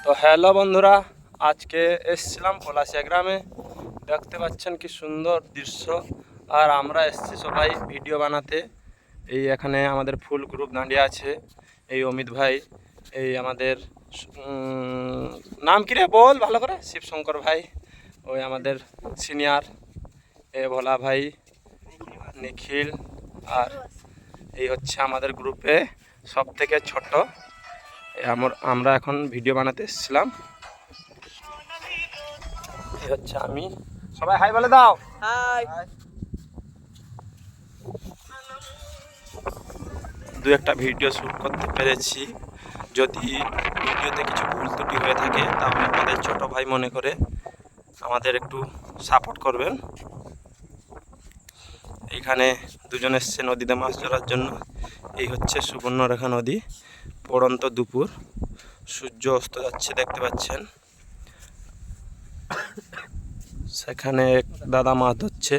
তো হ্যালো বন্ধুরা, আজকে এসেছিলাম পলাশিয়া গ্রামে। দেখতে পাচ্ছেন কি সুন্দর দৃশ্য। আর আমরা এসেছি সবাই ভিডিও বানাতে। এই এখানে আমাদের ফুল গ্রুপ দাঁড়িয়ে আছে। এই অমিত ভাই, এই আমাদের নাম কি রে বল ভালো করে, শিবশঙ্কর ভাই, ওই আমাদের সিনিয়র এ ভোলা ভাই, নিখিল, আর এই হচ্ছে আমাদের গ্রুপে সব থেকে ছোট। আমরা এখন ভিডিও বানাতে এসেছিলাম। এই হচ্ছে আমি, সবাই হাই বলে দাও। হাই। দু একটা ভিডিও শ্যুট করতে পেরেছি। যদি ভিডিওতে কিছু ভুল ত্রুটি হয়ে থাকে তাহলে আমাদের ছোট ভাই মনে করে আমাদের একটু সাপোর্ট করবেন। এইখানে দুজন এসছে নদীতে মাছ ধরার জন্য। এই হচ্ছে সুবর্ণরেখা নদী। পড়ন্ত দুপুর, সূর্য অস্ত যাচ্ছে দেখতে পাচ্ছেন। সেখানে এক দাদা মাছ ধরছে।